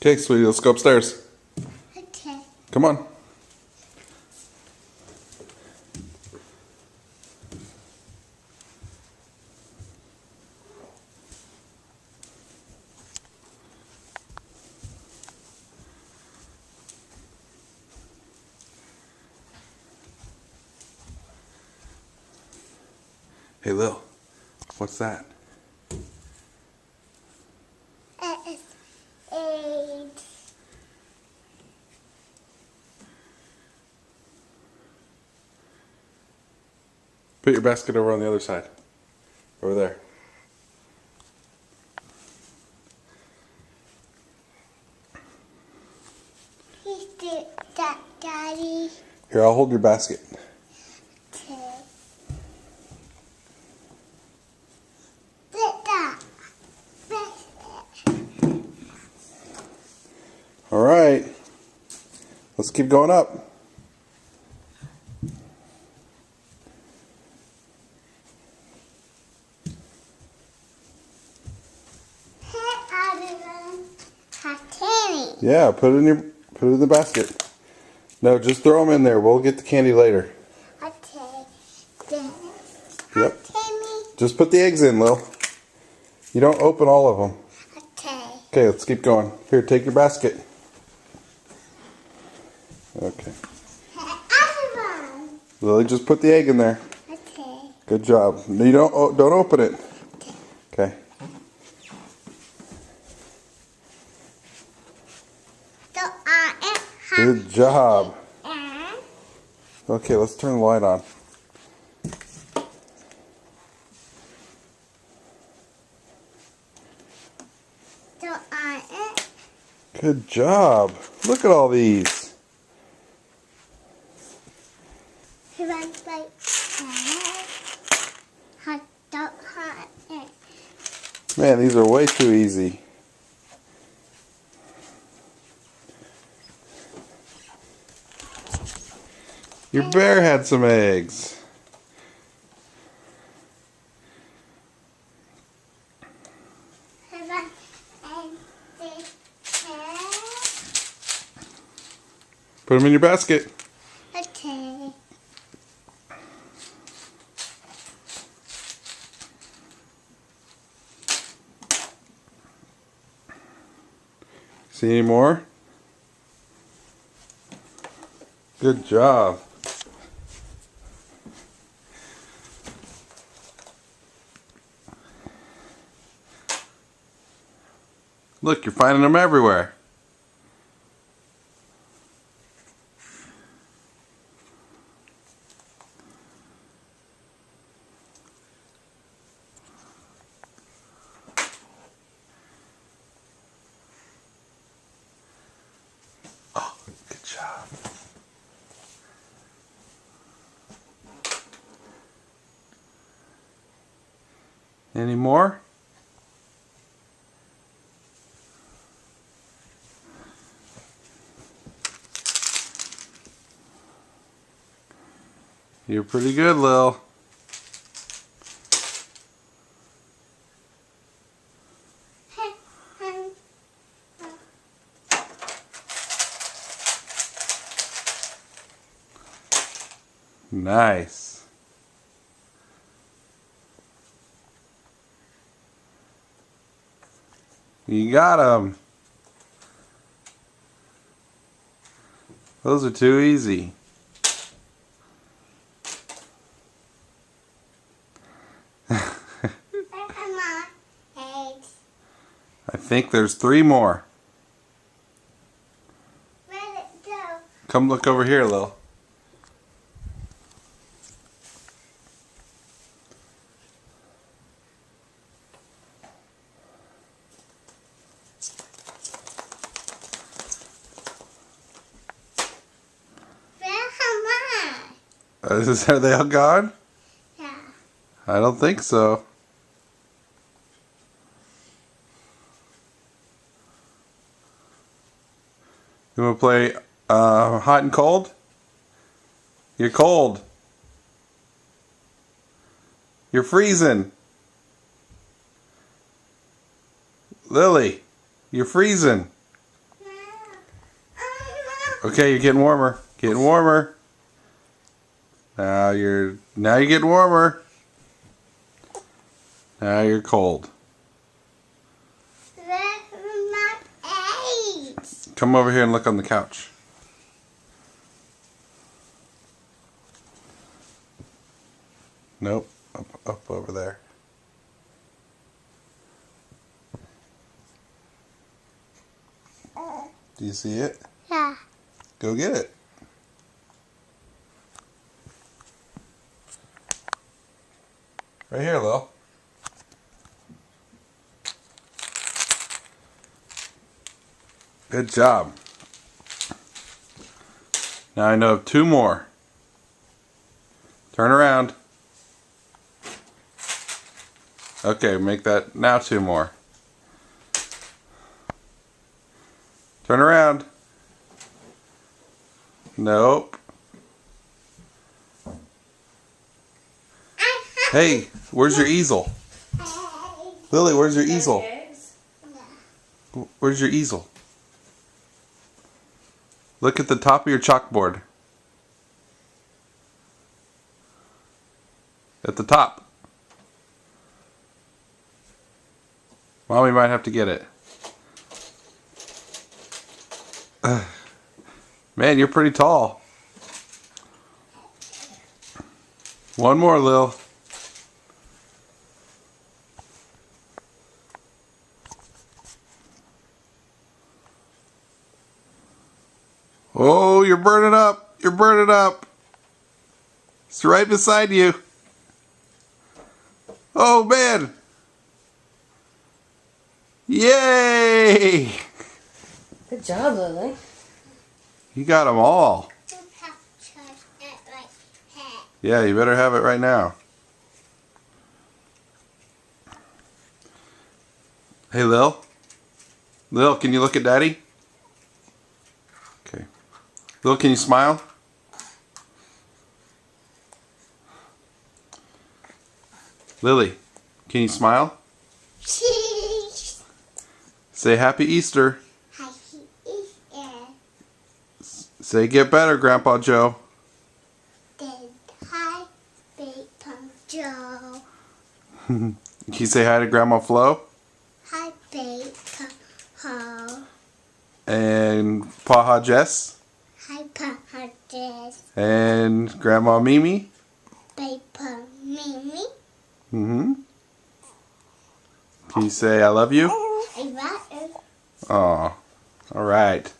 Okay, sweetie, let's go upstairs. Okay. Come on. Hey, Lil, what's that? It's 8. Put your basket over on the other side. Over there. He's that, Daddy. Here, I'll hold your basket. Okay. Sit that. All right. Let's keep going up. Yeah, put it in the basket. No, just throw them in there. We'll get the candy later. Okay. Then. Yep. Timmy. Just put the eggs in, Lil. You don't open all of them. Okay. Okay, let's keep going. Here, take your basket. Okay. Lily, just put the egg in there. Okay. Good job. No, you don't open it. Okay. So Good job. Okay, let's turn the light on. Good job. Look at all these. Man, these are way too easy. Your bear had some eggs. Put them in your basket. Okay. See any more? Good job. Look, you're finding them everywhere. Oh, good job. Any more? You're pretty good, Lil. Nice. You got them. Those are too easy. I think there's 3 more. Where'd it go? Come look over here, Lil. Are they all gone? Yeah. I don't think so. You want to play hot and cold? You're cold. You're freezing. Lily, you're freezing. Okay, you're getting warmer. Getting warmer. Now you're getting warmer. Now you're cold. Where's my eggs? Come over here and look on the couch. Nope, up over there. Do you see it? Yeah. Go get it. Right here, Lil. Good job. Now I know of 2 more. Turn around. Okay, make that now 2 more. Turn around. Nope. Hey, where's your easel? Lily, where's your easel? Where's your easel? Look at the top of your chalkboard. At the top. Mommy might have to get it. Man, you're pretty tall. 1 more, Lil. Oh, you're burning up. You're burning up. It's right beside you. Oh, man. Yay! Good job, Lily. You got them all. You have to it like that. Yeah, you better have it right now. Hey, Lil. Lil, can you look at Daddy? Okay. Lil, can you smile? Lily, can you smile? Cheese. Say Happy Easter. Happy Easter. Say get better, Grandpa Joe. Then hi, Baby Joe. Can you say hi to Grandma Flo? Hi, Baby Ho. And Paha Jess? Hi, Papa Jess. And Grandma Mimi? Baby Mimi. Mm-hmm. Can you say I love you? I love you. Aw. All right.